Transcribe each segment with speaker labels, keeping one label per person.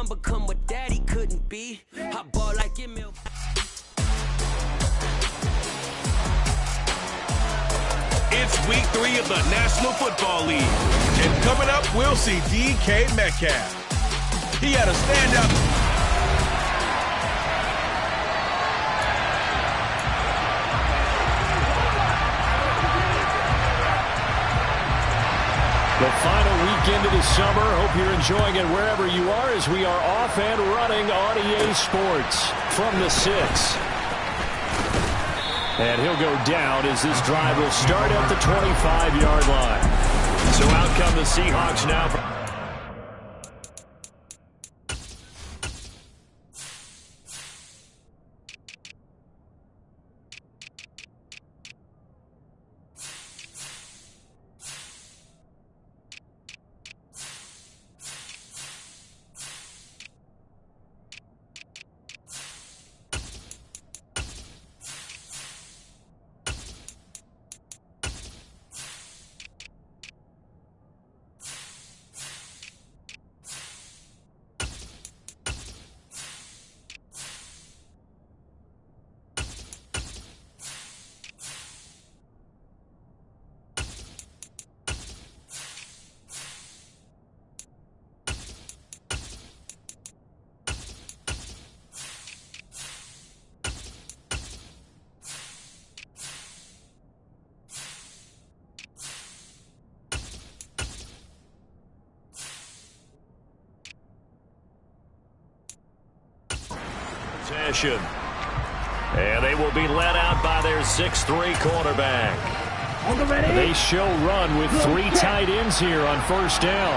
Speaker 1: son become what daddy couldn't be. I ball like Emil.
Speaker 2: It's week 3 of the National Football League. And coming up, we'll see DK Metcalf. He had a standout.
Speaker 3: The final weekend of the summer. Hope you're enjoying it wherever you are as we are off and running on EA Sports from the 6. And he'll go down as this drive will start at the 25-yard line. So out come the Seahawks now. And they will be led out by their 6'3" quarterback. They show run with 3 tight ends here on first down.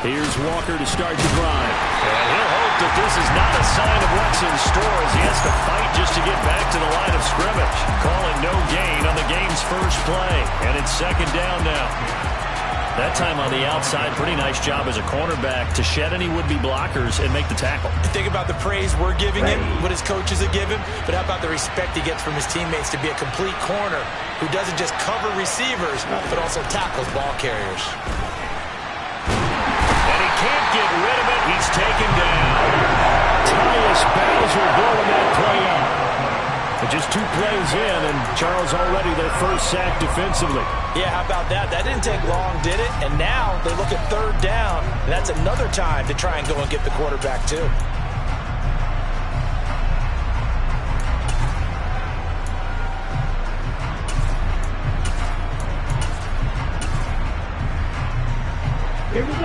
Speaker 3: Here's Walker to start the drive. And he'll hope that this is not a sign of what's in store as he has to fight just to get back to the line of scrimmage. Calling no gain on the game's first play. And it's second down now. That time on the outside, pretty nice job as a cornerback to shed any would-be blockers and make the tackle.
Speaker 4: Think about the praise we're giving him, what his coaches have given, but how about the respect he gets from his teammates to be a complete corner who doesn't just cover receivers, but also tackles ball carriers.
Speaker 3: And he can't get rid of it. He's taken down. Tyus Bowser blowing that play up. But just 2 plays in, and Charles already their first sack defensively.
Speaker 4: Yeah, how about that? That didn't take long, did it? And now they look at third down, and that's another time to try and go and get the quarterback, too.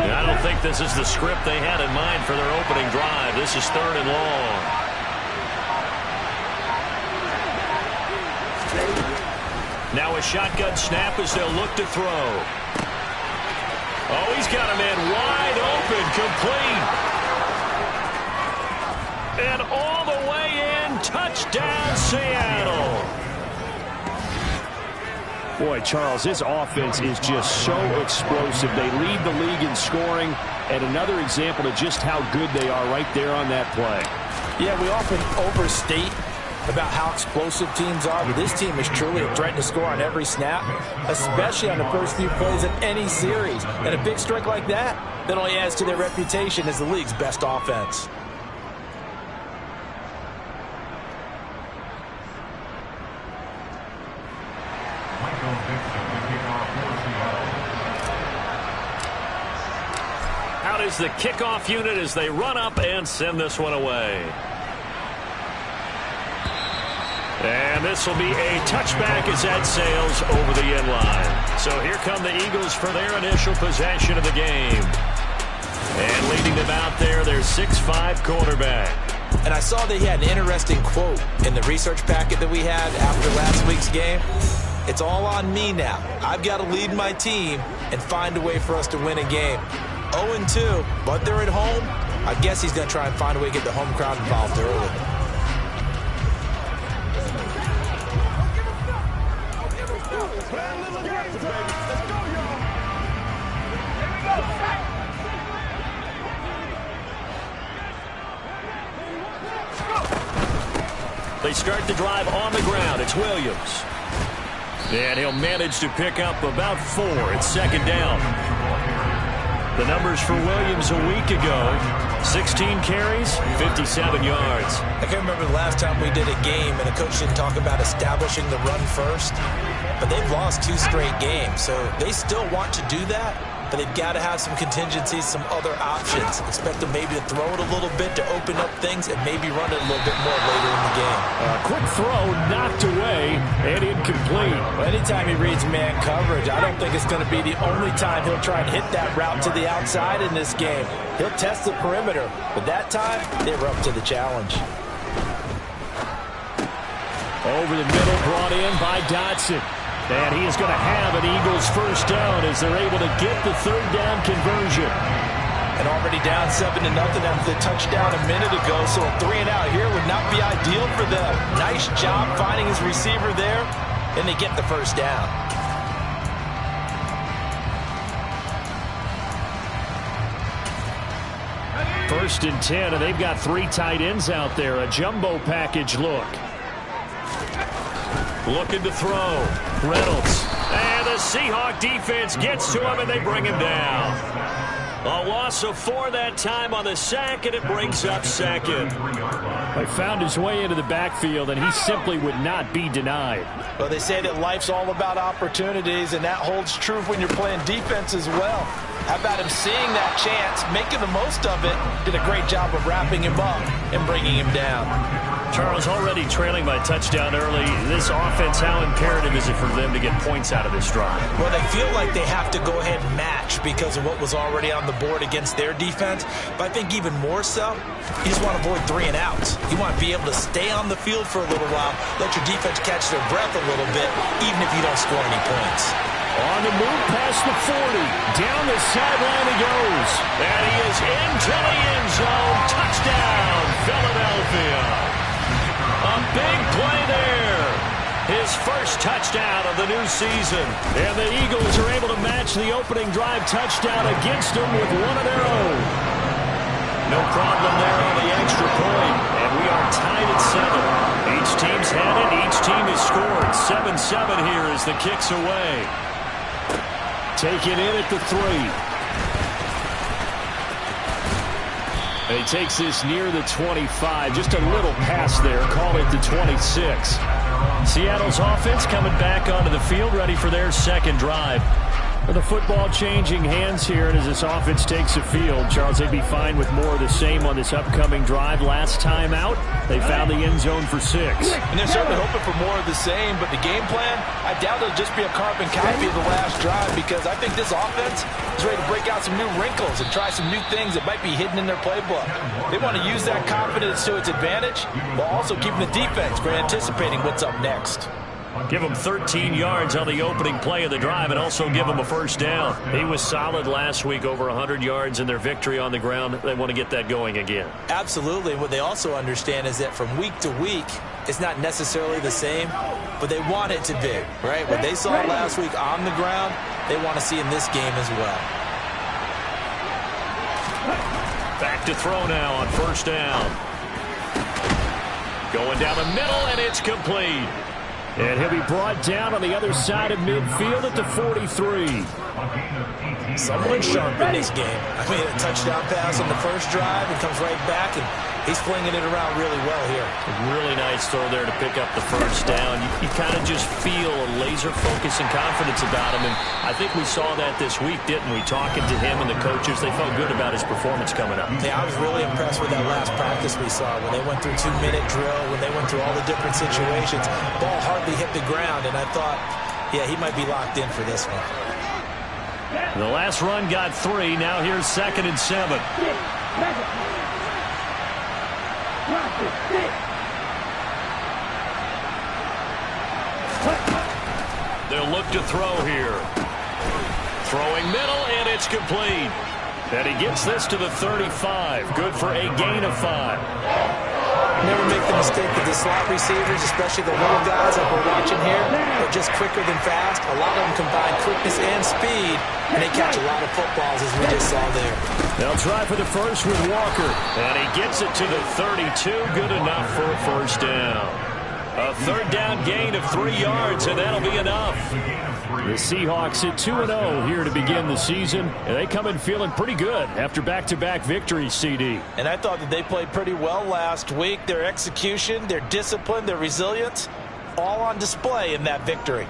Speaker 3: I don't think this is the script they had in mind for their opening drive. This is 3rd and long. Now a shotgun snap as they'll look to throw. Oh, he's got a man wide open, complete. And all the way in, touchdown Seattle. Boy, Charles, this offense is just so explosive. They lead the league in scoring, and another example of just how good they are right there on that play.
Speaker 4: Yeah, we often overstate about how explosive teams are, but this team is truly a threat to score on every snap, especially on the first few plays of any series. And a big strike like that only adds to their reputation as the league's best offense. Out is the kickoff unit as they run up and send this one away. And this will be a touchback as that sails over the end line. So here come the Eagles for their initial possession of the game. And leading them out there, their 6'5" quarterback. And I saw that he had an interesting quote in the research packet that we had after last week's game. It's all on me now. I've got to lead my team and find a way for us to win a game. 0-2, but they're at home. I guess he's going to try and find a way to get the home crowd involved early. They start the drive on the ground. It's Williams. And he'll manage to pick up about 4. It's second down. The numbers for Williams a week ago: 16 carries, 57 yards.
Speaker 5: I can't remember the last time we did a game and the coach didn't talk about establishing the run first. But they've lost 2 straight games, so they still want to do that. But they've got to have some contingencies, some other options. Expect them maybe to throw it a little bit to open up things and maybe run it a little bit more later in the game.
Speaker 4: Quick throw knocked away and incomplete.
Speaker 5: Well, anytime he reads man coverage, I don't think it's going to be the only time he'll try and hit that route to the outside in this game. He'll test the perimeter, but that time they were up to the challenge.
Speaker 4: Over the middle, brought in by Dotson. And he is going to have an Eagles first down as they're able to get the third down conversion.
Speaker 5: And already down 7-0 after the touchdown a minute ago, so a 3-and-out here would not be ideal for them. Nice job finding his receiver there, and they get the first down.
Speaker 4: First and 10, and they've got 3 tight ends out there. A jumbo package look. Looking to throw. Reynolds. And the Seahawk defense gets to him, and they bring him down. A loss of 4 that time on the sack, and it brings up second. He found his way into the backfield, and he simply would not be denied.
Speaker 5: Well, they say that life's all about opportunities, and that holds true when you're playing defense as well. How about him seeing that chance, making the most of it, did a great job of wrapping him up and bringing him down.
Speaker 4: Charles, already trailing by touchdown early. This offense, how imperative is it for them to get points out of this drive?
Speaker 5: Well, they feel like they have to go ahead and match because of what was already on the board against their defense. But I think even more so, you just want to avoid 3-and-outs. You want to be able to stay on the field for a little while, let your defense catch their breath a little bit, even if you don't score any points.
Speaker 4: On the move past the 40. Down the sideline he goes. And he is into the end zone. Touchdown, Philadelphia. A big play there. His first touchdown of the new season. And the Eagles are able to match the opening drive touchdown against them with one of their own. No problem there on the extra point. And we are tied at 7. Each team's had it. Each team has scored. 7-7 here as the kick's away. Taken in at the 3. And he takes this near the 25. Just a little pass there. Call it the 26. Seattle's offense coming back onto the field, ready for their second drive. The football changing hands here, and as this offense takes the field, Charles, they'd be fine with more of the same on this upcoming drive. Last time out, they found the end zone for 6.
Speaker 5: And they're certainly hoping for more of the same, but the game plan, I doubt it'll just be a carbon copy of the last drive because I think this offense is ready to break out some new wrinkles and try some new things that might be hidden in their playbook. They want to use that confidence to its advantage, while also keeping the defense for anticipating what's up next.
Speaker 4: Give him 13 yards on the opening play of the drive and also give him a first down. He was solid last week, over 100 yards in their victory on the ground. They want to get that going again.
Speaker 5: Absolutely. What they also understand is that from week to week, it's not necessarily the same, but they want it to be, right? What they saw last week on the ground, they want to see in this game as well.
Speaker 4: Back to throw now on first down. Going down the middle, and it's complete. And he'll be brought down on the other side of midfield at the 43.
Speaker 5: Someone sharp in this game. I mean, a touchdown pass on the first drive and comes right back, and he's flinging it around really well here.
Speaker 4: A really nice throw there to pick up the first down. You kind of just feel a laser focus and confidence about him, and I think we saw that this week, didn't we? Talking to him and the coaches, they felt good about his performance coming up.
Speaker 5: Yeah, I was really impressed with that last practice we saw when they went through 2-minute drill, when they went through all the different situations. Ball hardly hit the ground, and I thought, yeah, he might be locked in for this one.
Speaker 4: The last run got 3. Now here's 2nd and 7. They'll look to throw here. Throwing middle, and it's complete. And he gets this to the 35. Good for a gain of 5.
Speaker 5: Never make the mistake with the slot receivers, especially the little guys like we're watching here. They're just quicker than fast. A lot of them combine quickness and speed, and they catch a lot of footballs, as we just saw there.
Speaker 4: They'll try for the first with Walker. And he gets it to the 32. Good enough for a first down. A third down gain of 3 yards, and that'll be enough.
Speaker 3: The Seahawks at 2-0 here to begin the season, and they come in feeling pretty good after back-to-back victories, CD.
Speaker 5: And I thought that they played pretty well last week. Their execution, their discipline, their resilience, all on display in that victory.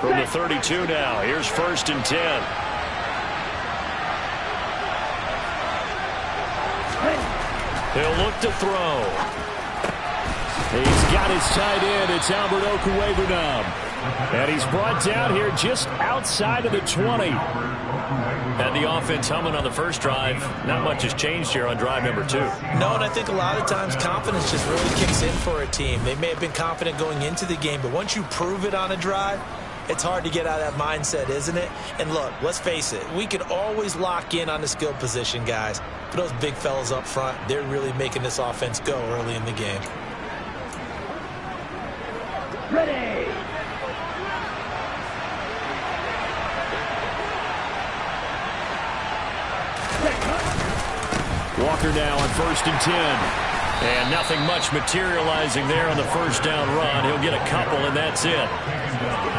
Speaker 4: From the 32 now, here's 1st and 10. He'll look to throw.
Speaker 3: He's got his tight end. It's Albert Okwuegbunam. And he's brought down here just outside of the 20.
Speaker 4: Had the offense humming on the first drive. Not much has changed here on drive number 2.
Speaker 5: No, and I think a lot of times confidence just really kicks in for a team. They may have been confident going into the game, but once you prove it on a drive, it's hard to get out of that mindset, isn't it? And look, let's face it, we can always lock in on the skill position, guys. But those big fellas up front, they're really making this offense go early in the game.
Speaker 6: Ready.
Speaker 3: Walker now on 1st and 10.
Speaker 4: And nothing much materializing there on the first down run. He'll get a couple, and that's it.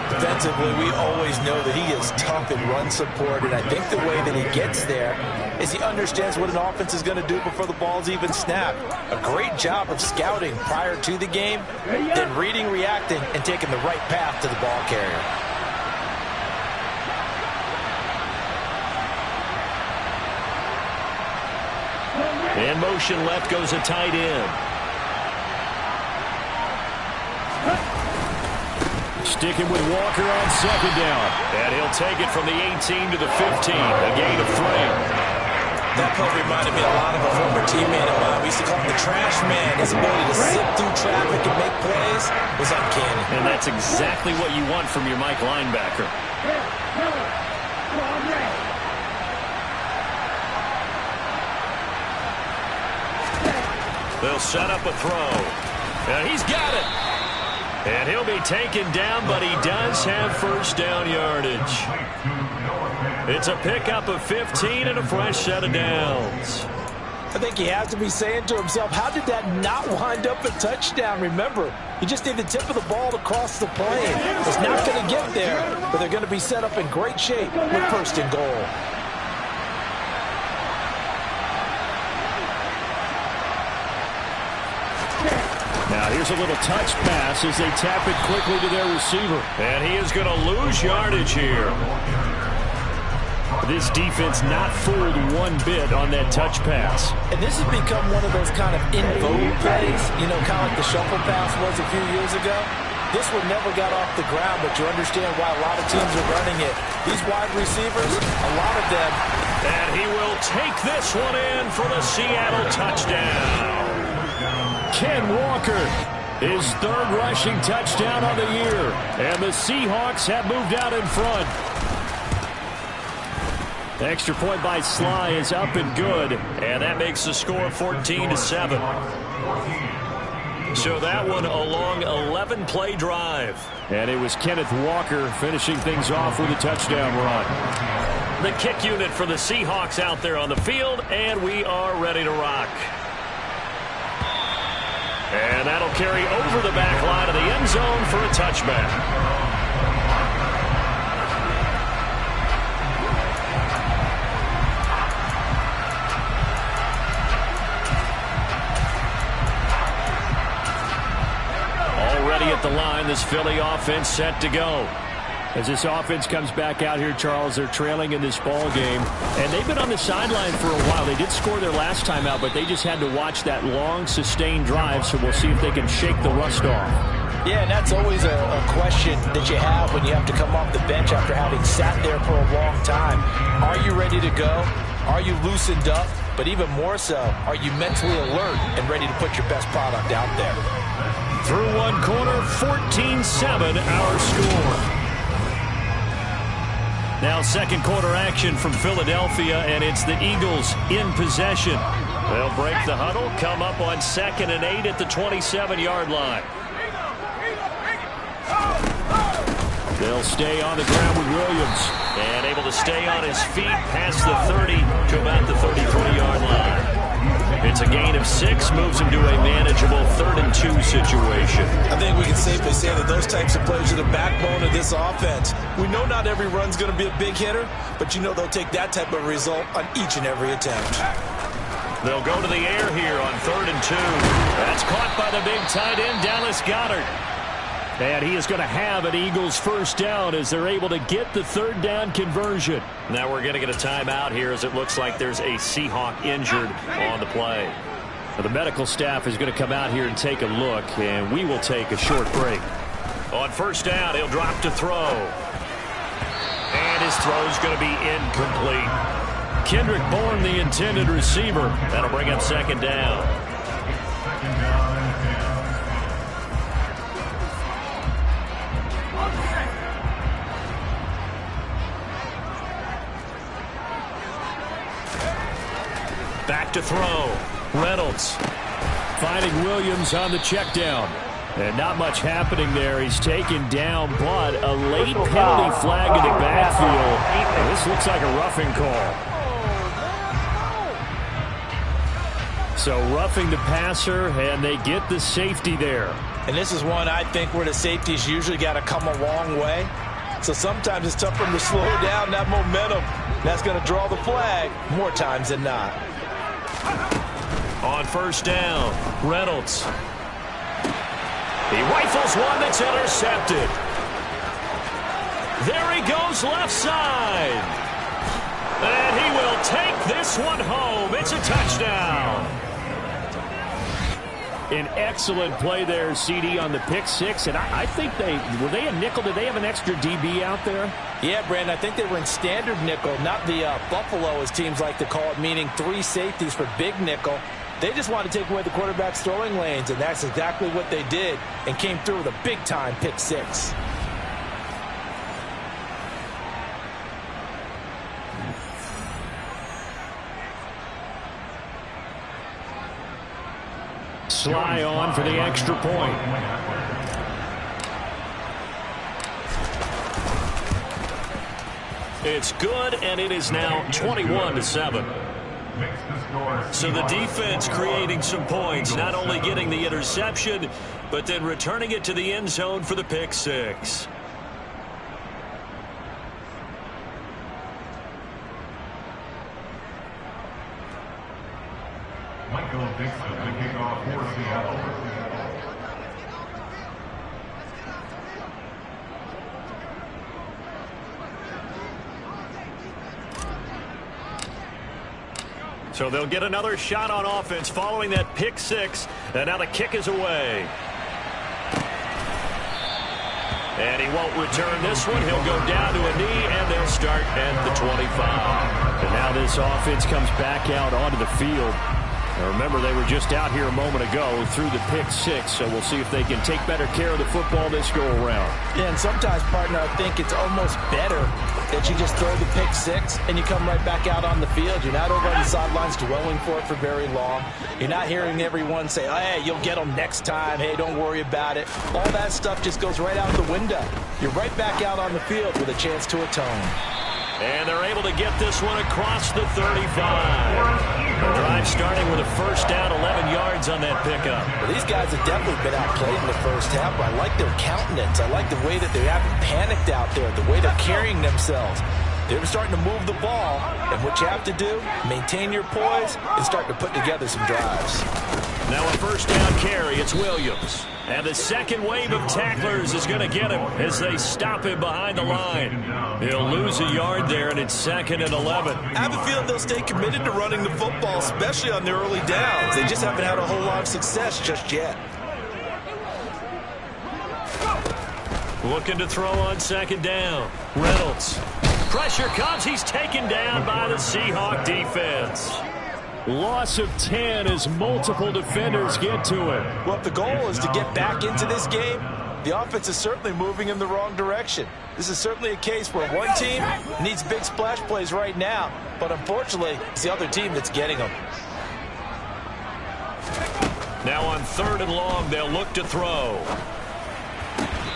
Speaker 5: Defensively, we always know that he is tough in run support, and I think the way that he gets there is he understands what an offense is going to do before the ball's even snapped. A great job of scouting prior to the game, then reading, reacting, and taking the right path to the ball carrier.
Speaker 4: In motion left goes a tight end.
Speaker 3: Sticking with Walker on 2nd down.
Speaker 4: And he'll take it from the 18 to the 15. A gain of 3.
Speaker 5: That play reminded me a lot of a former teammate of mine. We used to call him the trash man. His ability to sit through traffic and make plays was uncanny.
Speaker 4: And that's exactly what you want from your Mike linebacker. They'll set up a throw. And he's got it. And he'll be taken down, but he does have first down yardage. It's a pickup of 15 and a fresh set of downs.
Speaker 5: I think he has to be saying to himself, how did that not wind up a touchdown? Remember, you just need the tip of the ball to cross the plane. It's not going to get there, but they're going to be set up in great shape with 1st and goal.
Speaker 3: Now here's a little touch pass as they tap it quickly to their receiver.
Speaker 4: And he is going to lose yardage here.
Speaker 3: This defense not fooled one bit on that touch pass.
Speaker 5: And this has become one of those kind of in vogue plays, you know, kind of like the shuffle pass was a few years ago. This one never got off the ground, but you understand why a lot of teams are running it. These wide receivers, a lot of them.
Speaker 4: And he will take this one in for the Seattle touchdown.
Speaker 3: Ken Walker, his 3rd rushing touchdown of the year. And the Seahawks have moved out in front. The extra point by Sly is up and good.
Speaker 4: And that makes the score 14-7. So that one a long 11-play drive.
Speaker 3: And it was Kenneth Walker finishing things off with a touchdown run.
Speaker 4: The kick unit for the Seahawks out there on the field, and we are ready to rock. And that'll carry over the back line of the end zone for a touchback. Already at the line, this Philly offense set to go.
Speaker 3: As this offense comes back out here, Charles, they're trailing in this ball game. And they've been on the sideline for a while. They did score their last time out, but they just had to watch that long, sustained drive. So we'll see if they can shake the rust off.
Speaker 5: Yeah, and that's always a question that you have when you have to come off the bench after having sat there for a long time. Are you ready to go? Are you loosened up? But even more so, are you mentally alert and ready to put your best product out there?
Speaker 4: Through one quarter, 14-7 our score. Now 2nd quarter action from Philadelphia, and it's the Eagles in possession. They'll break the huddle, come up on 2nd and 8 at the 27-yard line.
Speaker 3: They'll stay on the ground with Williams. And able to stay on his feet past the 30 to about the 33-yard line. It's a gain of 6, moves him to a manageable 3rd and 2 situation.
Speaker 5: I think we can safely say that those types of plays are the backbone of this offense. We know not every run's going to be a big hitter, but you know they'll take that type of result on each and every attempt.
Speaker 3: They'll go to the air here on 3rd and 2. That's caught by the big tight end, Dallas Goedert. And he is going to have an Eagles first down as they're able to get the 3rd down conversion. Now we're going to get a timeout here as it looks like there's a Seahawk injured on the play. Now the medical staff is going to come out here and take a look, and we will take a short break. On first down, he'll drop to throw. And his throw is going to be incomplete. Kendrick Bourne, the intended receiver. That'll bring up 2nd down. Back to throw. Reynolds finding Williams on the check down. And not much happening there. He's taken down, but a late penalty flag in the backfield. And this looks like a roughing call. So roughing the passer, and they get the safety there.
Speaker 5: And this is one I think where the safeties usually got to come a long way. So sometimes it's tough for them to slow down that momentum. That's going to draw the flag more times than not.
Speaker 3: On first down, Reynolds. He rifles one that's intercepted. There he goes left side. And he will take this one home. It's a touchdown. An excellent play there, CD, on the pick 6. And I think were they a nickel? Did they have an extra DB out there?
Speaker 5: Yeah, Brandon, I think they were in standard nickel, not the Buffalo, as teams like to call it, meaning 3 safeties for big nickel. They just wanted to take away the quarterback's throwing lanes, and that's exactly what they did, and came through with a big-time pick 6.
Speaker 3: Sly on for the extra point. It's good, and it is now 21-7. So the defense creating some points, not only getting the interception, but then returning it to the end zone for the pick 6.
Speaker 7: Michael Dixon, the kickoff for Seattle.
Speaker 3: So they'll get another shot on offense following that pick 6, and now the kick is away. And he won't return this one. He'll go down to a knee, and they'll start at the 25. And now this offense comes back out onto the field. Now remember, they were just out here a moment ago through the pick 6, so we'll see if they can take better care of the football this go-around.
Speaker 5: Yeah, and sometimes, partner, I think it's almost better that you just throw the pick 6 and you come right back out on the field. You're not over on the sidelines dwelling for it for very long. You're not hearing everyone say, oh, hey, you'll get them next time. Hey, don't worry about it. All that stuff just goes right out the window. You're right back out on the field with a chance to atone.
Speaker 3: And they're able to get this one across the 35. The drive starting with a first down, 11 yards on that pickup.
Speaker 5: Well, these guys have definitely been outplayed in the first half, but I like their countenance. I like the way that they haven't panicked out there, the way they're carrying themselves. They're starting to move the ball, and what you have to do, maintain your poise and start to put together some drives.
Speaker 3: Now a first down carry, it's Williams. And the second wave of tacklers is going to get him as they stop him behind the line. He'll lose a yard there, and it's 2nd and 11.
Speaker 5: I have a feeling they'll stay committed to running the football, especially on their early downs. They just haven't had a whole lot of success just yet.
Speaker 3: Looking to throw on 2nd down. Reynolds. Pressure comes. He's taken down by the Seahawk defense. Loss of 10 as multiple defenders get to him.
Speaker 5: Well, if the goal is to get back into this game, the offense is certainly moving in the wrong direction. This is certainly a case where one team needs big splash plays right now, but unfortunately, it's the other team that's getting them.
Speaker 3: Now on 3rd and long, they'll look to throw.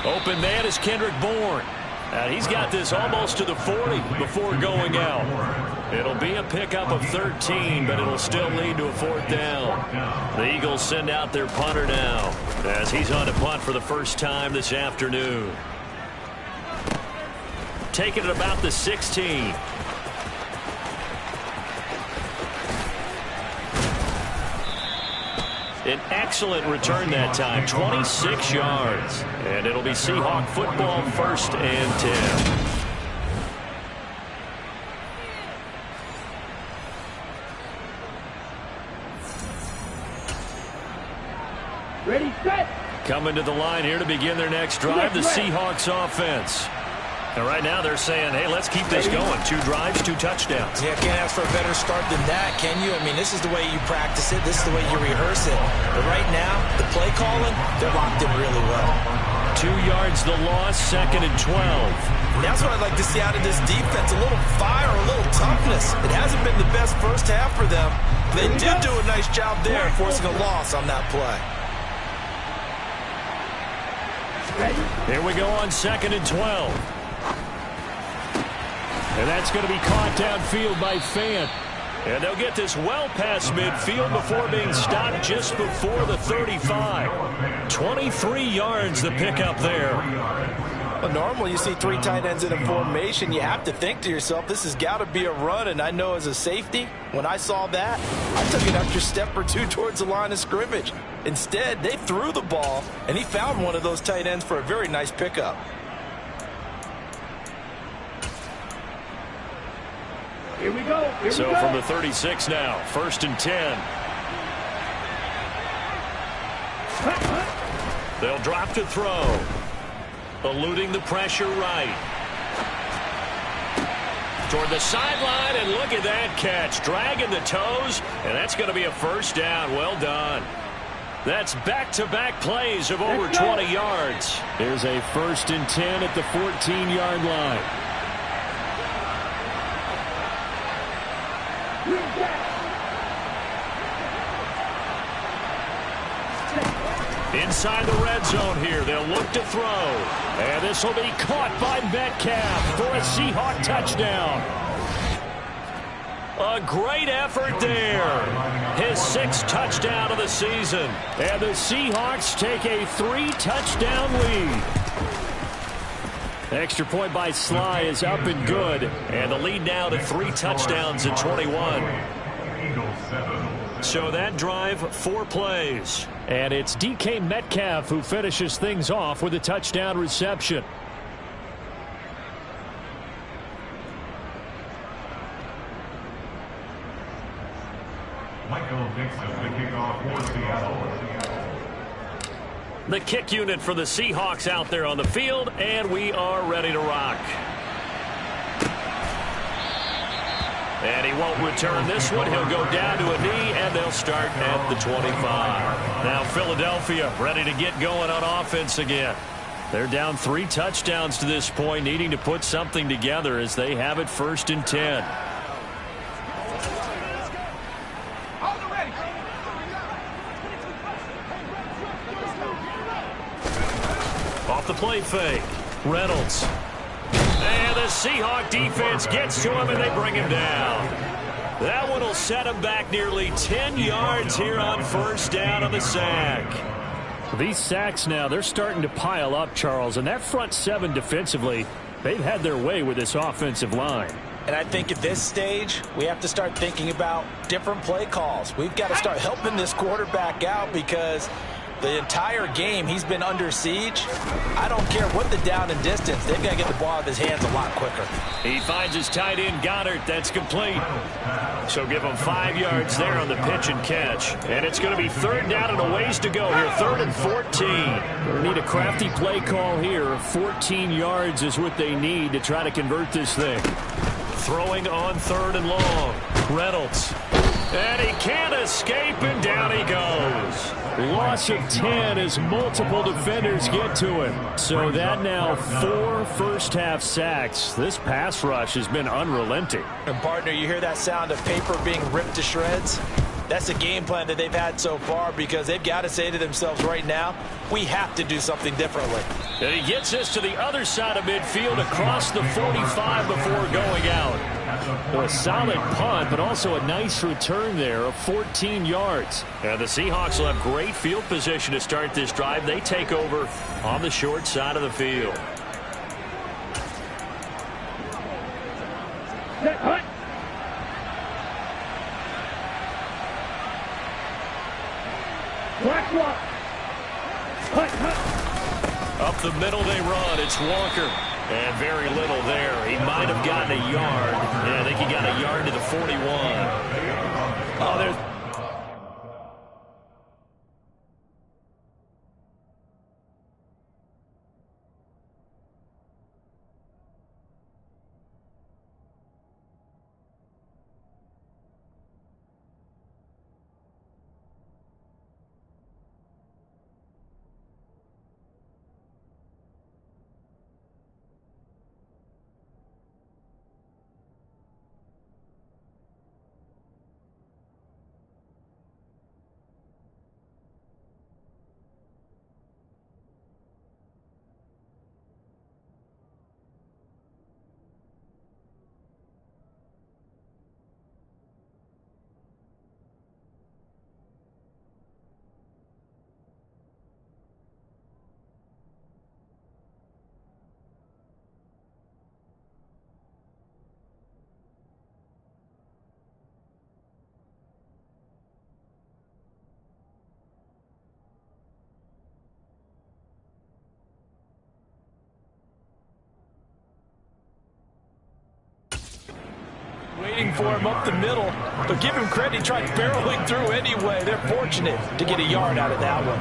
Speaker 3: Open man is Kendrick Bourne.
Speaker 4: And he's got this almost to the 40 before going out. It'll be a pickup of 13, but it'll still lead to a 4th down. The Eagles send out their punter now as he's on to punt for the first time this afternoon. Taking it about the 16. An excellent return that time, 26 yards. And it'll be Seahawk football, 1st and 10.
Speaker 6: Ready, set.
Speaker 4: Coming to the line here to begin their next drive, the Seahawks offense. And right now they're saying, hey, let's keep this going. 2 drives, 2 touchdowns.
Speaker 5: Yeah, can't ask for a better start than that, can you? I mean, this is the way you practice it. This is the way you rehearse it. But right now, the play calling, they're locked in really well.
Speaker 4: 2 yards the loss, 2nd and 12.
Speaker 5: That's what I'd like to see out of this defense. A little fire, a little toughness. It hasn't been the best first half for them. They did do a nice job there, forcing a loss on that play.
Speaker 4: Here we go on 2nd and 12. And that's going to be caught downfield by Fant. And they'll get this well past midfield before being stopped just before the 35. 23 yards the pickup there.
Speaker 5: Well, normally you see 3 tight ends in a formation. You have to think to yourself, this has got to be a run. And I know as a safety, when I saw that, I took an extra step or 2 towards the line of scrimmage. Instead, they threw the ball, and he found one of those tight ends for a very nice pickup.
Speaker 6: Here we go.
Speaker 4: So from the 36 now, 1st and 10. They'll drop to throw. Eluding the pressure right. Toward the sideline, and look at that catch. Dragging the toes, and that's going to be a 1st down. Well done. That's back-to-back plays of over 20 yards. There's a 1st and 10 at the 14-yard line. Inside the red zone here, they'll look to throw. And this will be caught by Metcalf for a Seahawk touchdown. A great effort there. His 6th touchdown of the season. And the Seahawks take a 3-touchdown lead. Extra point by Sly is up and good. And the lead now to 3 touchdowns at 21. So that drive, 4 plays. And it's DK Metcalf who finishes things off with a touchdown reception.
Speaker 7: Michael Dixon, the kickoff for Seattle.
Speaker 4: The kick unit for the Seahawks out there on the field, and we are ready to rock. And he won't return this one. He'll go down to a knee, and they'll start at the 25. Now Philadelphia ready to get going on offense again. They're down 3 touchdowns to this point, needing to put something together as they have it 1st and 10. Off the play fake. Reynolds. And the Seahawk defense gets to him, and they bring him down. That one will set him back nearly 10 yards here on 1st down on the sack. These sacks now, they're starting to pile up, Charles. And that front 7 defensively, they've had their way with this offensive line.
Speaker 5: And I think at this stage, we have to start thinking about different play calls. We've got to start helping this quarterback out because the entire game he's been under siege. I don't care what the down and distance. They've got to get the ball out of his hands a lot quicker.
Speaker 4: He finds his tight end, Goddard. That's complete. So give him 5 yards there on the pitch and catch. And it's going to be 3rd down and a ways to go here. 3rd and 14. They need a crafty play call here. 14 yards is what they need to try to convert this thing. Throwing on 3rd and long. Reynolds. And he can't escape, and down he goes. Loss of 10 as multiple defenders get to him. So that now 4 first-half sacks. This pass rush has been unrelenting.
Speaker 5: And, partner, you hear that sound of paper being ripped to shreds? That's the game plan that they've had so far, because they've got to say to themselves right now, we have to do something differently.
Speaker 3: And he gets us to the other side of midfield across the 45 before going out. A solid punt, but also a nice return there of 14 yards. And the Seahawks will have great field position to start this drive. They take over on the short side of the field.
Speaker 6: Set, hut. Black walk. Hut, hut.
Speaker 3: Up the middle they run. It's Walker. And very little there. He might have gotten a yard. Yeah, I think he got a yard to the 41.
Speaker 5: Oh, there's... waiting for him up the middle, but give him credit, he tried barreling through anyway. They're fortunate to get a yard out of that one.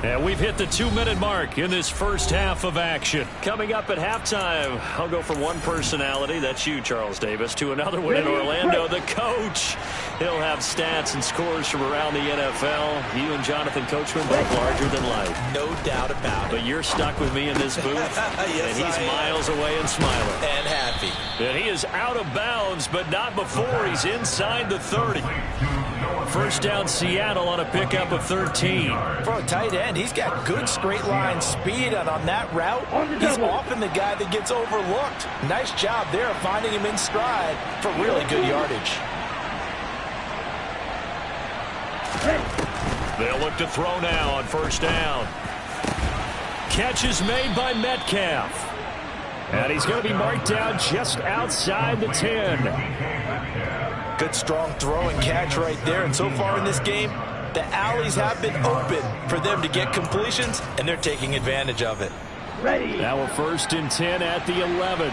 Speaker 3: And we've hit the 2-minute mark in this first half of action. Coming up at halftime, I'll go from one personality, that's you, Charles Davis, to another one in Orlando, the coach. He'll have stats and scores from around the NFL. You and Jonathan Coachman, both larger than life.
Speaker 5: No doubt about it.
Speaker 3: But you're stuck with me in this booth.
Speaker 5: Yes,
Speaker 3: and he's miles away and smiling.
Speaker 5: And happy.
Speaker 3: And he is out of bounds, but not before he's inside the 30. First down, Seattle on a pickup of 13.
Speaker 5: For a tight end, he's got good straight line speed, and on that route, he's often the guy that gets overlooked. Nice job there of finding him in stride for really good yardage.
Speaker 3: They'll look to throw now on first down. Catch is made by Metcalf. And he's going to be marked down just outside the 10.
Speaker 5: Good strong throw and catch right there. And so far in this game, the alleys have been open for them to get completions, and they're taking advantage of it.
Speaker 6: Ready.
Speaker 3: Now we're 1st and 10 at the 11.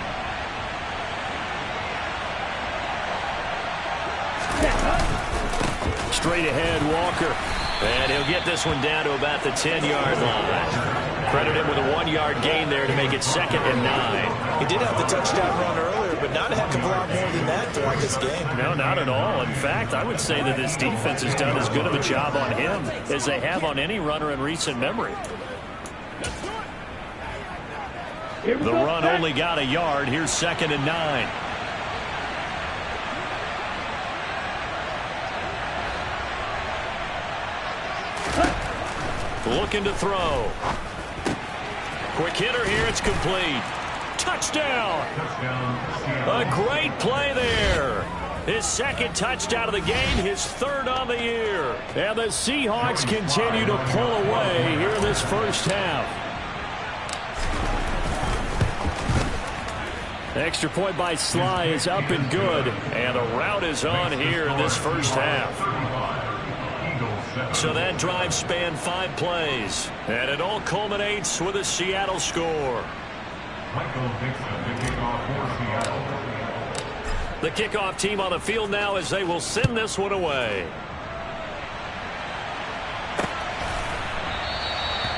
Speaker 3: Straight ahead, Walker. And he'll get this one down to about the 10-yard line. Credit him with a 1-yard gain there to make it 2nd and 9.
Speaker 5: He did have the touchdown run earlier, but not a heck of a lot more than that throughout this game.
Speaker 3: No, not at all. In fact, I would say that this defense has done as good of a job on him as they have on any runner in recent memory. The run only got a yard. Here's 2nd and 9. Looking to throw. Quick hitter here. It's complete. Touchdown. A great play there. His 2nd touchdown of the game, his 3rd on the year. And the Seahawks continue to pull away here in this first half. Extra point by Sly is up and good. And the route is on here in this first half. So that drive spanned 5 plays. And it all culminates with a Seattle score.
Speaker 7: Michael Dixon, the kickoff for Seattle.
Speaker 3: The kickoff team on the field now as they will send this one away.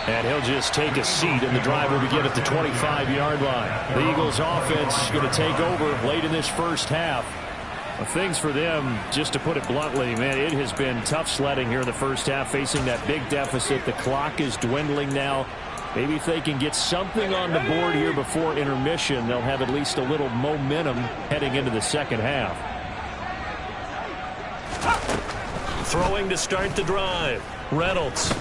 Speaker 3: And he'll just take a seat, and the drive will begin at the 25-yard line. The Eagles offense going to take over late in this first half. Things for them, just to put it bluntly, man, it has been tough sledding here in the first half, facing that big deficit. The clock is dwindling now. Maybe if they can get something on the board here before intermission, they'll have at least a little momentum heading into the second half.
Speaker 4: Throwing to start the drive. Reynolds.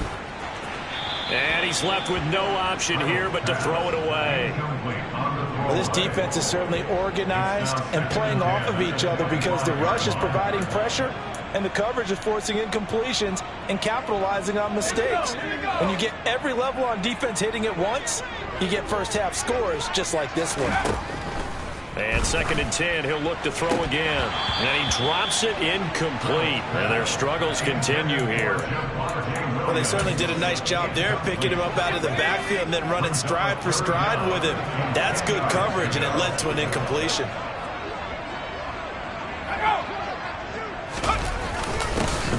Speaker 4: And he's left with no option here but to throw it away.
Speaker 5: Well, this defense is certainly organized and playing off of each other because the rush is providing pressure and the coverage is forcing incompletions and capitalizing on mistakes. When you get every level on defense hitting at once, you get first half scores just like this one.
Speaker 4: And 2nd and 10, he'll look to throw again. And he drops it incomplete. And their struggles continue here.
Speaker 5: Well, they certainly did a nice job there, picking him up out of the backfield and then running stride for stride with him. That's good coverage, and it led to an incompletion.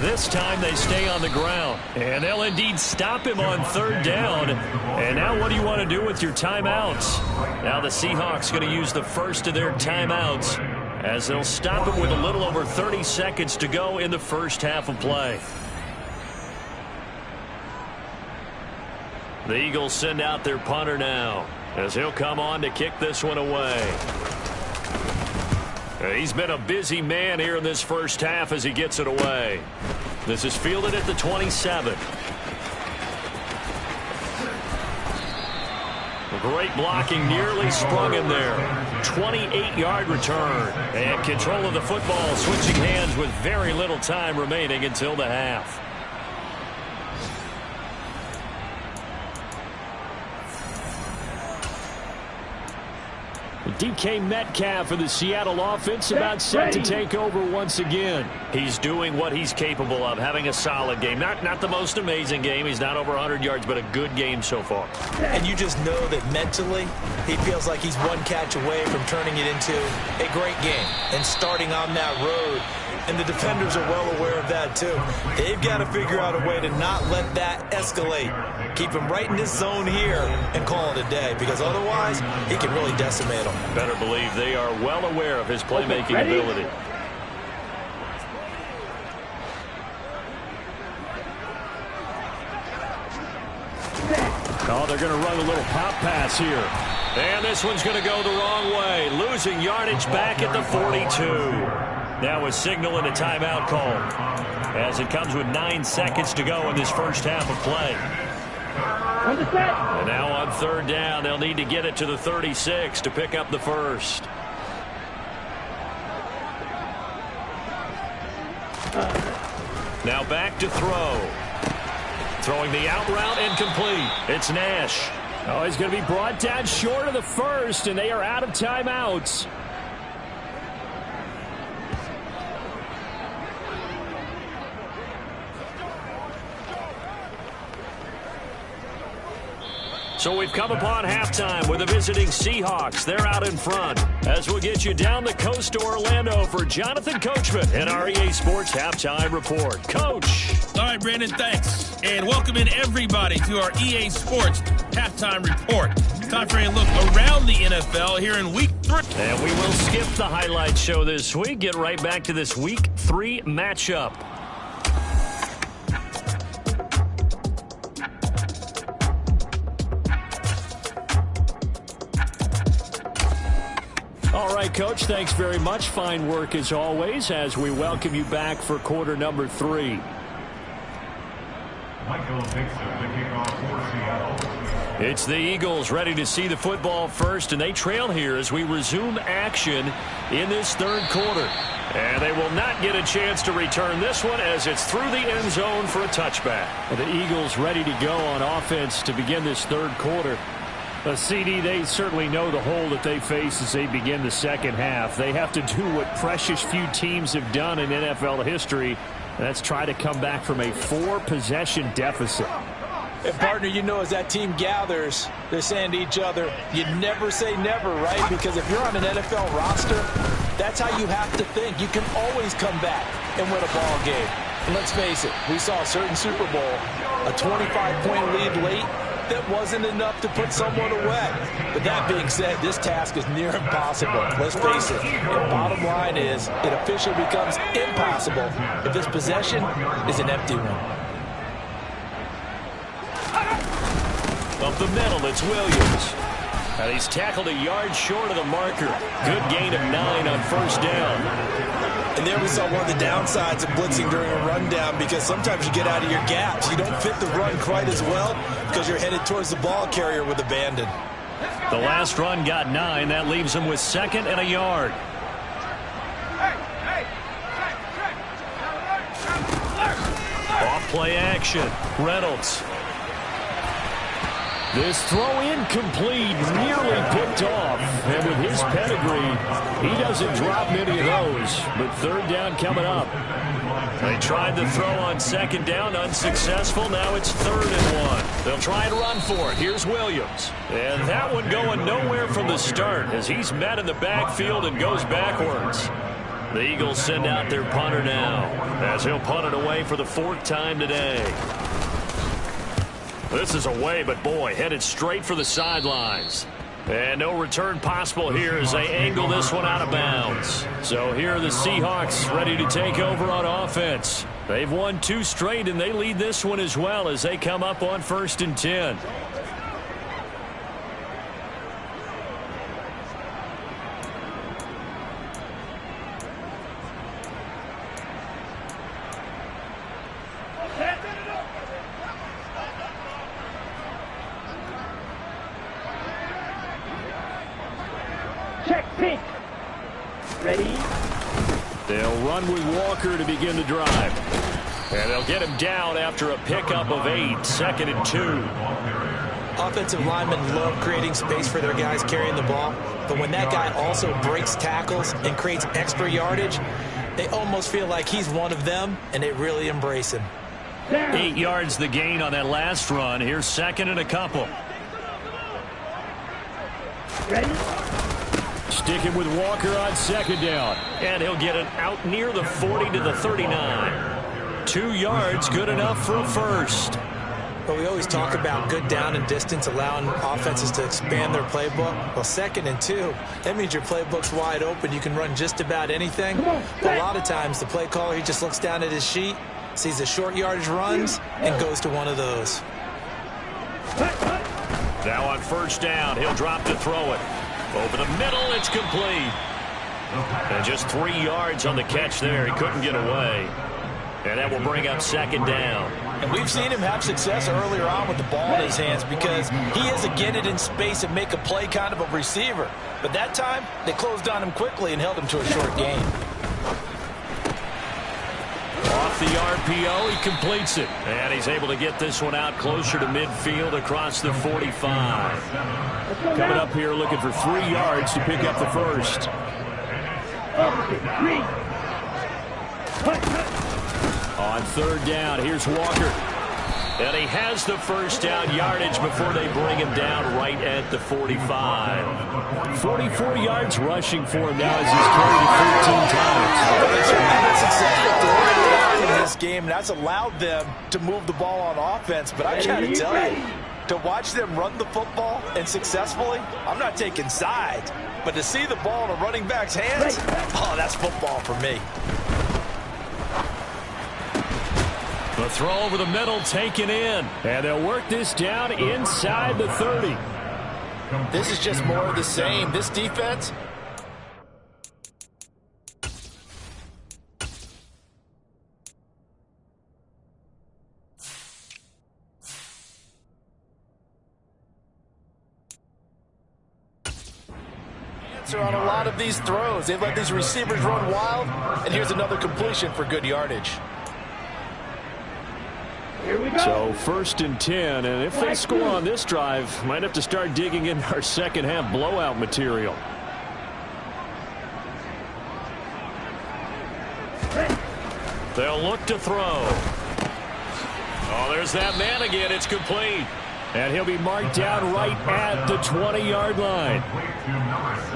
Speaker 4: This time they stay on the ground. And they'll indeed stop him on 3rd down. And now what do you want to do with your timeouts? Now the Seahawks going to use the first of their timeouts as they'll stop him with a little over 30 seconds to go in the first half of play. The Eagles send out their punter now as he'll come on to kick this one away. He's been a busy man here in this first half as he gets it away. This is fielded at the 27. Great blocking, nearly sprung him there. 28-yard return. And control of the football, switching hands with very little time remaining until the half.
Speaker 3: DK Metcalf for the Seattle offense about set to take over once again.
Speaker 4: He's doing what he's capable of, having a solid game. Not the most amazing game. He's not over 100 yards, but a good game so far.
Speaker 5: And you just know that mentally he feels like he's one catch away from turning it into a great game and starting on that road. And the defenders are well aware of that, too. They've got to figure out a way to not let that escalate. Keep him right in this zone here and call it a day, because otherwise he can really decimate them.
Speaker 4: Better believe they are well aware of his playmaking ability.
Speaker 3: Oh, they're going to run a little pop pass here.
Speaker 4: And this one's going to go the wrong way. Losing yardage back at the 42. Now is signaling a timeout call as it comes with 9 seconds to go in this first half of play. And now on 3rd down, they'll need to get it to the 36 to pick up the first. Now back to throw. Throwing the out route incomplete. It's Nash.
Speaker 3: Oh, he's going to be brought down short of the first, and they are out of timeouts.
Speaker 4: So we've come upon halftime with the visiting Seahawks. They're out in front as we'll get you down the coast to Orlando for Jonathan Coachman and our EA Sports Halftime Report. Coach.
Speaker 2: All right, Brandon, thanks. And welcome in everybody to our EA Sports Halftime Report. Time for a look around the NFL here in Week 3.
Speaker 4: And we will skip the highlight show this week. Get right back to this Week 3 matchup.
Speaker 3: All right, Coach, thanks very much. Fine work as always as we welcome you back for quarter number 3.
Speaker 7: Michael Dixon, the kickoff for Seattle.
Speaker 4: It's the Eagles ready to see the football first, and they trail here as we resume action in this 3rd quarter. And they will not get a chance to return this one as it's through the end zone for a touchback.
Speaker 3: Well, the Eagles ready to go on offense to begin this 3rd quarter. CD, they certainly know the hole that they face as they begin the second half. They have to do what precious few teams have done in NFL history, and that's try to come back from a 4-possession deficit.
Speaker 5: And, partner, you know, as that team gathers, they're saying to each other, you never say never, right? Because if you're on an NFL roster, that's how you have to think. You can always come back and win a ball game. And let's face it, we saw a certain Super Bowl, a 25-point lead late, that wasn't enough to put someone away. But that being said, this task is near impossible. Let's face it. And bottom line is, it officially becomes impossible if this possession is an empty one.
Speaker 3: Up the middle, it's Williams. And he's tackled a yard short of the marker. Good gain of 9 on first down.
Speaker 5: And there we saw one of the downsides of blitzing during a rundown, because sometimes you get out of your gaps. You don't fit the run quite as well because you're headed towards the ball carrier with abandon.
Speaker 3: The last run got 9. That leaves him with 2nd and a yard. Off play action. Reynolds. This throw incomplete, nearly picked off. And with his pedigree, he doesn't drop many of those. But third down coming up. They tried the throw on 2nd down, unsuccessful. Now it's 3rd and 1. They'll try and run for it. Here's Williams. And that one going nowhere from the start as he's met in the backfield and goes backwards. The Eagles send out their punter now as he'll punt it away for the 4th time today. This is away, but boy, headed straight for the sidelines. And no return possible here as they angle this one out of bounds. So here are the Seahawks ready to take over on offense. They've won 2 straight, and they lead this one as well as they come up on 1st and 10. They'll run with Walker to begin the drive. And they'll get him down after a pickup of 8, 2nd and 2.
Speaker 5: Offensive linemen love creating space for their guys carrying the ball, but when that guy also breaks tackles and creates extra yardage, they almost feel like he's one of them, and they really embrace him.
Speaker 3: 8 yards the gain on that last run. Here's 2nd and a couple.
Speaker 6: Ready?
Speaker 3: Sticking with Walker on 2nd down. And he'll get it out near the 40 to the 39. 2 yards, good enough for a first.
Speaker 5: But we always talk about good down and distance, allowing offenses to expand their playbook. Well, 2nd and 2, that means your playbook's wide open. You can run just about anything. But a lot of times, the play caller, he just looks down at his sheet, sees the short yardage runs, and goes to one of those.
Speaker 3: Now on 1st down, he'll drop to throw it. Over the middle, it's complete. And just 3 yards on the catch there. He couldn't get away. And that will bring up 2nd down.
Speaker 5: And we've seen him have success earlier on with the ball in his hands because he is a get it in space and make a play kind of a receiver. But that time, they closed on him quickly and held him to a short gain.
Speaker 3: Off the RPO, he completes it. And he's able to get this one out closer to midfield across the 45. Coming up here looking for 3 yards to pick up the first. On 3rd down, here's Walker. And he has the first down yardage before they bring him down right at the 45. 44 yards rushing for him now as he's carried it 13 times.
Speaker 5: They've had successful throwing in this game, and that's allowed them to move the ball on offense. But I got to tell you, to watch them run the football and successfully, I'm not taking sides. But to see the ball in a running back's hands, oh, that's football for me.
Speaker 3: The throw over the middle taken in. And they'll work this down inside the 30.
Speaker 5: This is just more of the same. This defense. On a lot of these throws. They've let these receivers run wild. And here's another completion for good yardage.
Speaker 3: So 1st and 10, and if they score on this drive, might have to start digging in our second half blowout material. They'll look to throw. Oh, there's that man again. It's complete. And he'll be marked down right at the 20-yard line.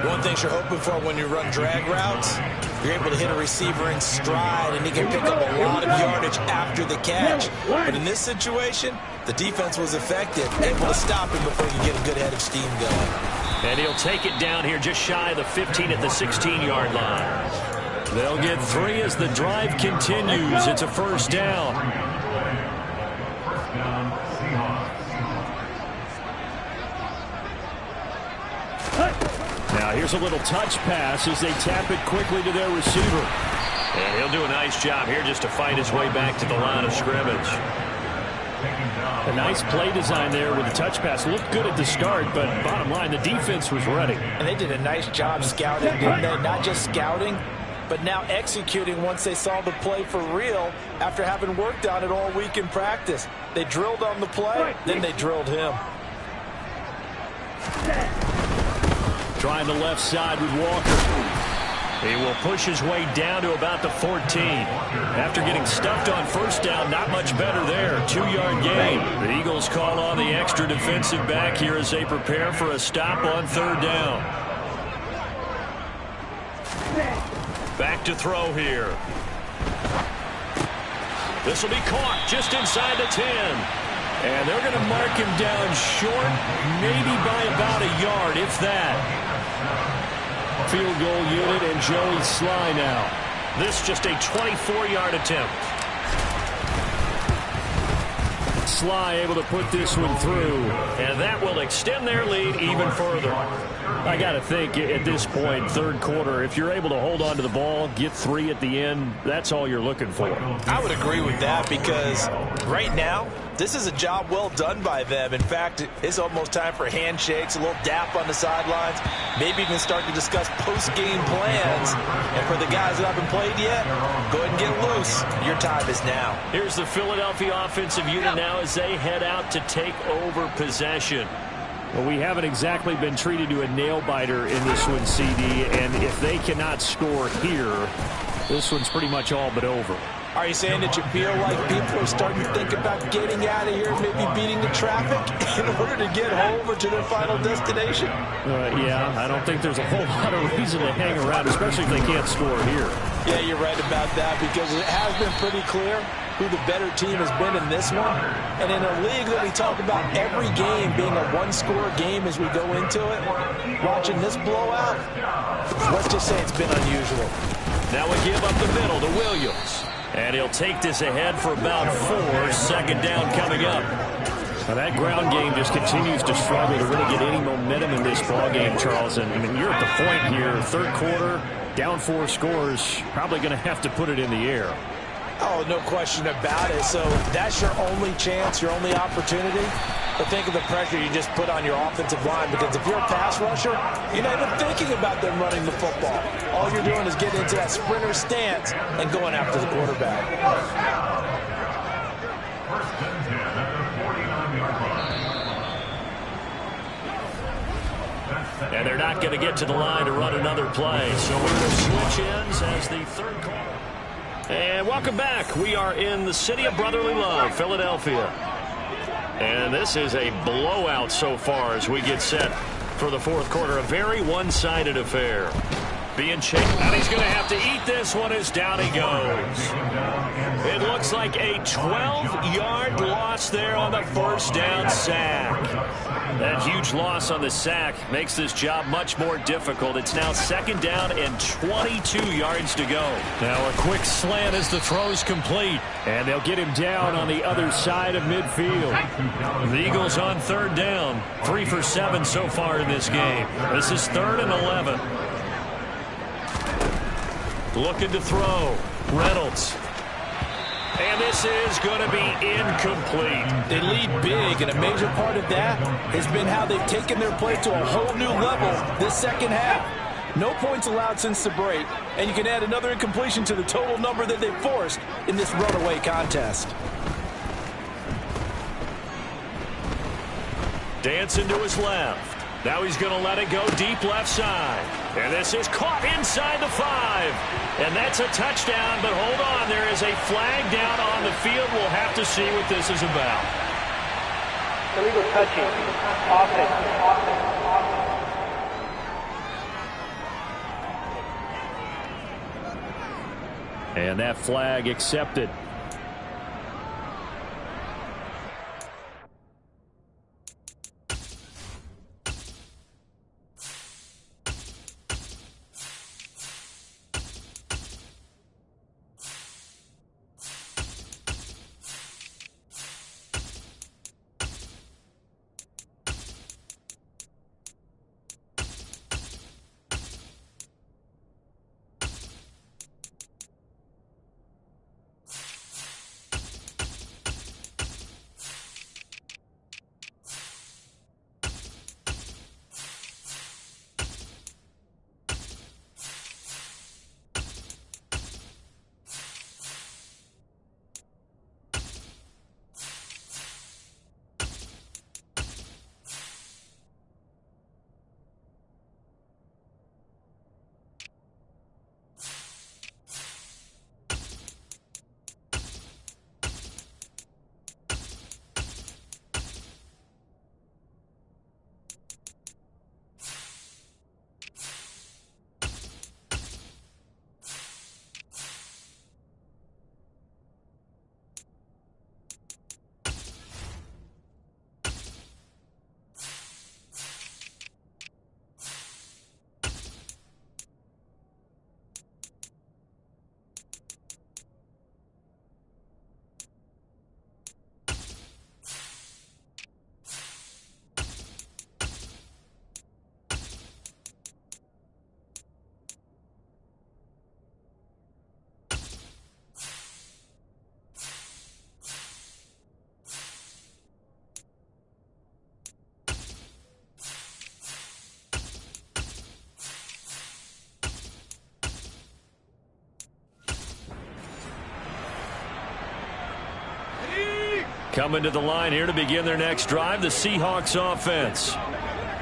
Speaker 5: One thing you're hoping for when you run drag routes, you're able to hit a receiver in stride, and he can pick up a lot of yardage after the catch. But in this situation, the defense was effective, able to stop him before you get a good head of steam going.
Speaker 3: And he'll take it down here just shy of the 15 at the 16-yard line. They'll get 3 as the drive continues. It's a first down. Now here's a little touch pass as they tap it quickly to their receiver.
Speaker 4: And he'll do a nice job here just to fight his way back to the line of scrimmage.
Speaker 3: A nice play design there with the touch pass. Looked good at the start, but bottom line, the defense was ready.
Speaker 5: And they did a nice job scouting, didn't they? Not just scouting, but now executing once they saw the play for real after having worked on it all week in practice. They drilled on the play, then they drilled him.
Speaker 3: Trying the left side with Walker.
Speaker 4: He will push his way down to about the 14. After getting stuffed on first down, not much better there. 2-yard gain. The Eagles call on the extra defensive back here as they prepare for a stop on third down. Back to throw here. This will be caught just inside the 10. And they're going to mark him down short, maybe by about a yard, if that. Field goal unit and Joey Sly now. This just a 24-yard attempt.
Speaker 3: Sly able to put this one through.
Speaker 4: And that will extend their lead even further.
Speaker 3: I got to think at this point, third quarter, if you're able to hold on to the ball, get 3 at the end, that's all you're looking for.
Speaker 5: I would agree with that because right now, this is a job well done by them. In fact, it's almost time for handshakes, a little dap on the sidelines, maybe even start to discuss post-game plans. And for the guys that haven't played yet, go ahead and get loose. Your time is now.
Speaker 4: Here's the Philadelphia offensive unit now as they head out to take over possession.
Speaker 3: Well, we haven't exactly been treated to a nail-biter in this one, CD, and if they cannot score here, this one's pretty much all but over.
Speaker 5: Are you saying that you feel like people are starting to think about getting out of here, maybe beating the traffic in order to get home or to their final destination?
Speaker 3: Yeah, I don't think there's a whole lot of reason to hang around, especially if they can't score here.
Speaker 5: Yeah, you're right about that because it has been pretty clear who the better team has been in this one. And in a league that we talk about every game being a one-score game as we go into it, watching this blowout, let's just say it's been unusual.
Speaker 4: Now we give up the middle to Williams. And he'll take this ahead for about 4. Second down coming up.
Speaker 3: Now that ground game just continues to struggle to really get any momentum in this ball game, Charles. And I mean, you're at the point here, third quarter, down 4 scores, probably going to have to put it in the air.
Speaker 5: Oh, no question about it. So that's your only chance, your only opportunity. But think of the pressure you just put on your offensive line, because if you're a pass rusher, you're not even thinking about them running the football. All you're doing is getting into that sprinter stance and going after the quarterback.
Speaker 4: And they're not going to get to the line to run another play. So we're going to switch ends as the third quarter. And welcome back. We are in the city of brotherly love, Philadelphia. And this is a blowout so far as we get set for the fourth quarter. A very one-sided affair. Being chased. And he's going to have to eat this one as down he goes. It looks like a 12-yard loss there on the first down sack. That huge loss on the sack makes this job much more difficult. It's now second down and 22 yards to go.
Speaker 3: Now a quick slant as the throw's complete. And they'll get him down on the other side of midfield.
Speaker 4: The Eagles on third down. 3 for 7 so far in this game. This is 3rd and 11. Looking to throw. Reynolds. And this is going to be incomplete.
Speaker 5: They lead big, and a major part of that has been how they've taken their play to a whole new level this second half. No points allowed since the break, and you can add another incompletion to the total number that they forced in this runaway contest.
Speaker 4: Dancing to his left. Now he's going to let it go deep left side. And this is caught inside the 5. And that's a touchdown, but hold on. There is a flag down on the field. We'll have to see what this is about.
Speaker 6: Illegal touching. Offense.
Speaker 3: And that flag accepted.
Speaker 4: Coming to the line here to begin their next drive, the Seahawks offense.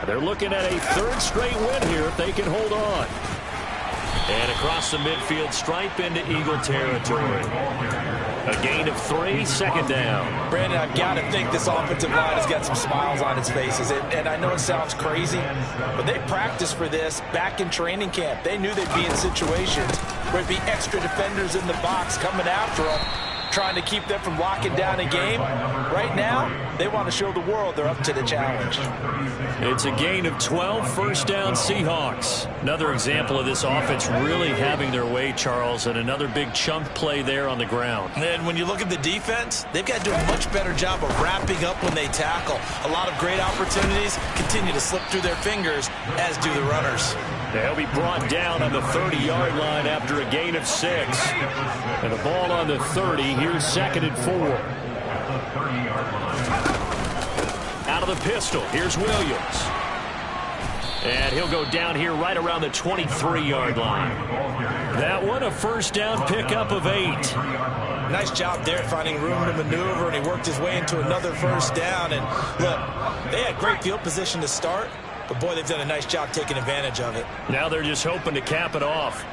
Speaker 4: They're looking at a third straight win here if they can hold on. And across the midfield stripe into Eagle territory. A gain of 3, second down.
Speaker 5: Brandon, I've got to think this offensive line has got some smiles on its faces. And I know it sounds crazy, but they practiced for this back in training camp. They knew they'd be in situations where it'd be extra defenders in the box coming after them, trying to keep them from locking down a game. Right now, they want to show the world they're up to the challenge.
Speaker 4: It's a gain of 12, first down Seahawks. Another example of this offense really having their way, Charles, and another big chunk play there on the ground.
Speaker 5: And when you look at the defense, they've got to do a much better job of wrapping up when they tackle. A lot of great opportunities continue to slip through their fingers, as do the runners.
Speaker 4: They'll be brought down on the 30-yard line after a gain of 6. And the ball on the 30. Here's 2nd and 4. Out of the pistol. Here's Williams. And he'll go down here right around the 23-yard line. That one, a first down pickup of 8.
Speaker 5: Nice job there finding room to maneuver, and he worked his way into another first down. And look, they had great field position to start, but boy, they've done a nice job taking advantage of it.
Speaker 4: Now they're just hoping to cap it off.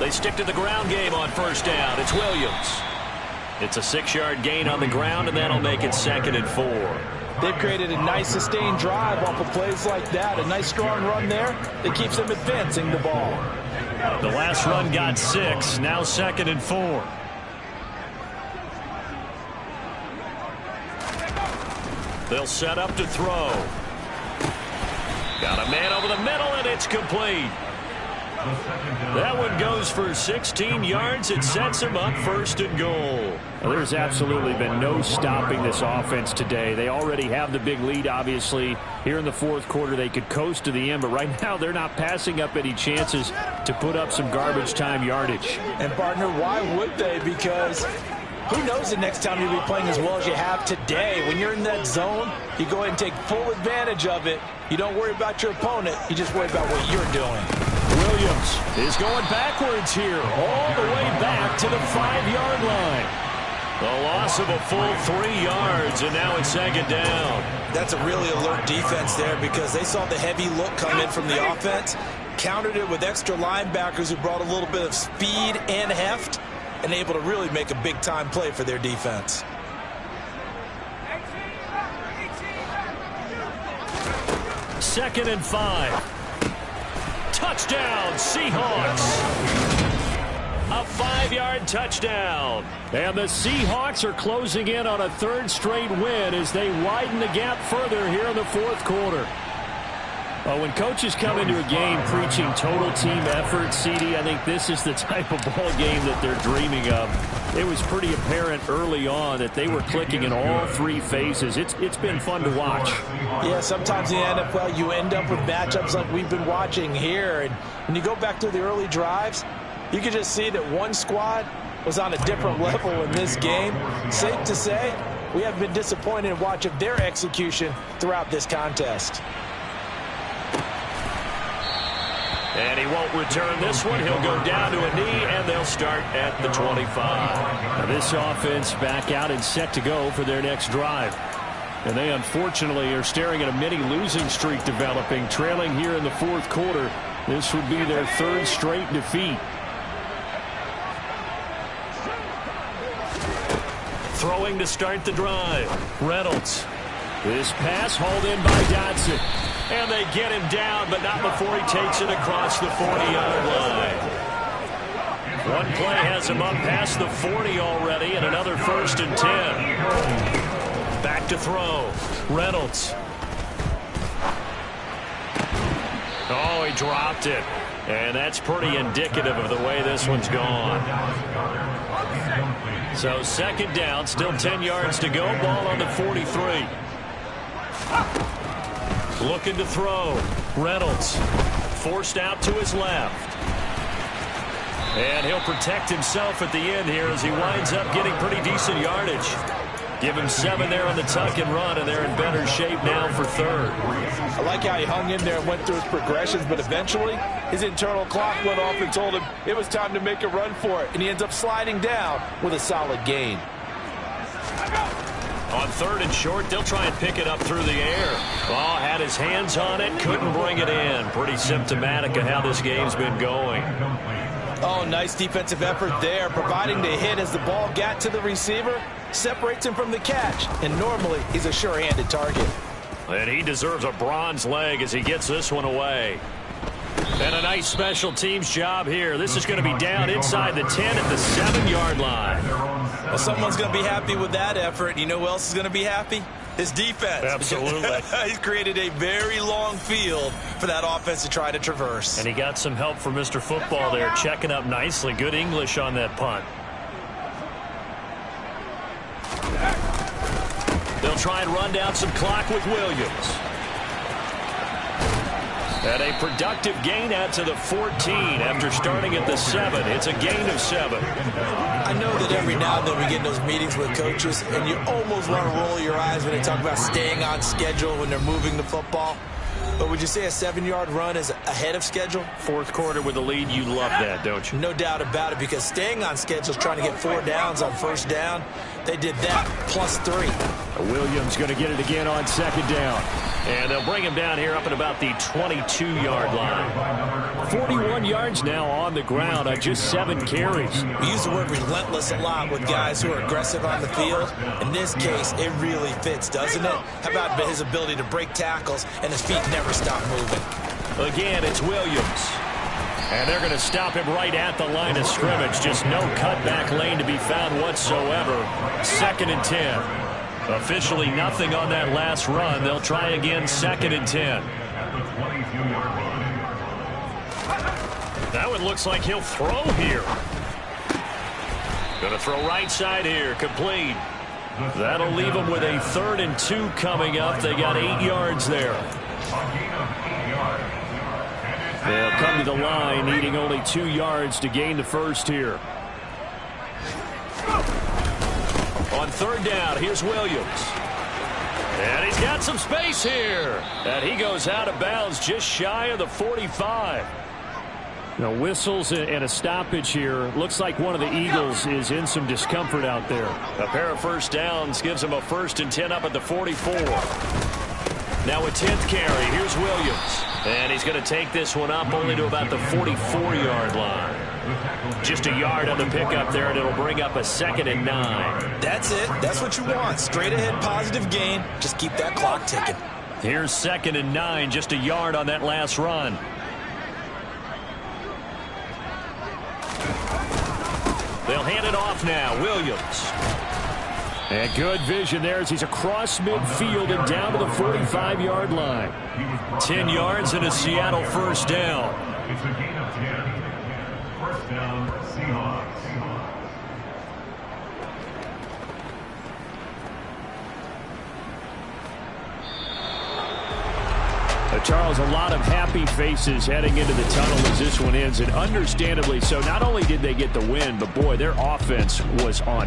Speaker 4: They stick to the ground game on first down. It's Williams. It's a 6-yard gain on the ground, and that'll make it 2nd and 4.
Speaker 5: They've created a nice sustained drive off of plays like that. A nice strong run there that keeps them advancing the ball.
Speaker 4: The last run got 6. Now 2nd and 4. They'll set up to throw. Got a man over the middle, and it's complete. That one goes for 16 yards. It sets him up 1st and goal.
Speaker 3: Well, there's absolutely been no stopping this offense today. They already have the big lead, obviously. Here in the 4th quarter, they could coast to the end, but right now they're not passing up any chances to put up some garbage time yardage.
Speaker 5: And, partner, why would they? Because who knows the next time you'll be playing as well as you have today. When you're in that zone, you go ahead and take full advantage of it. You don't worry about your opponent. You just worry about what you're doing.
Speaker 4: Williams is going backwards here, all the way back to the 5-yard line. The loss of a full 3 yards, and now it's 2nd down.
Speaker 5: That's a really alert defense there because they saw the heavy look come in from the offense, countered it with extra linebackers who brought a little bit of speed and heft, and able to really make a big-time play for their defense.
Speaker 4: Second and 5. Touchdown, Seahawks. A 5-yard touchdown.
Speaker 3: And the Seahawks are closing in on a 3rd straight win as they widen the gap further here in the 4th quarter. Well, when coaches come into a game preaching total team effort, CD, I think this is the type of ball game that they're dreaming of. It was pretty apparent early on that they were clicking in all 3 phases. It's been fun to watch.
Speaker 5: Yeah, sometimes in the NFL you end up with matchups like we've been watching here. And when you go back to the early drives, you can just see that one squad was on a different level in this game. Safe to say, we haven't been disappointed in watching their execution throughout this contest.
Speaker 4: And he won't return this one. He'll go down to a knee, and they'll start at the 25.
Speaker 3: Now this offense back out and set to go for their next drive. And they unfortunately are staring at a mini losing streak developing, trailing here in the 4th quarter. This would be their 3rd straight defeat.
Speaker 4: Throwing to start the drive. Reynolds.
Speaker 3: This pass hauled in by Dotson.
Speaker 4: And they get him down, but not before he takes it across the 40-yard line. One play has him up past the 40 already, and another 1st and 10. Back to throw. Reynolds. Oh, he dropped it. And that's pretty indicative of the way this one's gone. So 2nd down, still 10 yards to go. Ball on the 43. Looking to throw. Reynolds forced out to his left. And he'll protect himself at the end here as he winds up getting pretty decent yardage. Give him 7 there on the tuck and run, and they're in better shape now for third.
Speaker 5: I like how he hung in there and went through his progressions, but eventually his internal clock went off and told him it was time to make a run for it, and he ends up sliding down with a solid gain.
Speaker 4: On 3rd and short, they'll try and pick it up through the air. Ball had his hands on it, couldn't bring it in. Pretty symptomatic of how this game's been going.
Speaker 5: Oh, nice defensive effort there, providing the hit as the ball got to the receiver, separates him from the catch, and normally he's a sure-handed target.
Speaker 4: And he deserves a bronze leg as he gets this one away. And a nice special teams job here. This is going to be down inside the 10 at the 7-yard line.
Speaker 5: Well, someone's going to be happy with that effort. You know who else is going to be happy? His defense.
Speaker 4: Absolutely.
Speaker 5: He's created a very long field for that offense to try to traverse.
Speaker 4: And he got some help from Mr. Football there, checking up nicely. Good English on that punt. They'll try and run down some clock with Williams. And a productive gain out to the 14 after starting at the 7. It's a gain of 7.
Speaker 5: I know that every now and then we get in those meetings with coaches, and you almost want to roll your eyes when they talk about staying on schedule when they're moving the football. But would you say a 7-yard run is ahead of schedule?
Speaker 4: 4th quarter with the lead, you love that, don't you?
Speaker 5: No doubt about it, because staying on schedule is trying to get 4 downs on 1st down. They did that plus 3.
Speaker 4: Williams going to get it again on 2nd down. And they'll bring him down here up at about the 22-yard line. 41 yards now on the ground on just 7 carries.
Speaker 5: We use the word relentless a lot with guys who are aggressive on the field. In this case, it really fits, doesn't it? How about his ability to break tackles and his feet never stop moving?
Speaker 4: Again, it's Williams. And they're going to stop him right at the line of scrimmage. Just no cutback lane to be found whatsoever. 2nd and 10. Officially nothing on that last run. They'll try again 2nd and 10. That one looks like he'll throw here. Going to throw right side here. Complete. That'll leave them with a 3rd and 2 coming up. They got 8 yards there. They'll come to the line, needing only 2 yards to gain the first here. On 3rd down, here's Williams. And he's got some space here. And he goes out of bounds just shy of the 45. Now, whistles and a stoppage here. Looks like one of the Eagles is in some discomfort out there. A pair of 1st downs gives him a 1st and 10 up at the 44. Now a 10th carry. Here's Williams. And he's going to take this one up only to about the 44-yard line. Just a yard on the pickup there, and it'll bring up a 2nd and 9.
Speaker 5: That's it. That's what you want. Straight ahead positive gain. Just keep that clock ticking.
Speaker 4: Here's 2nd and 9. Just a yard on that last run. They'll hand it off now. Williams. And good vision there as he's across midfield and down to the 45-yard line. 10 yards and a Seattle 1st down.
Speaker 7: It's a gain of 10. 1st down, Seahawks.
Speaker 4: Charles, a lot of happy faces heading into the tunnel as this one ends, and understandably so. Not only did they get the win, but boy, their offense was on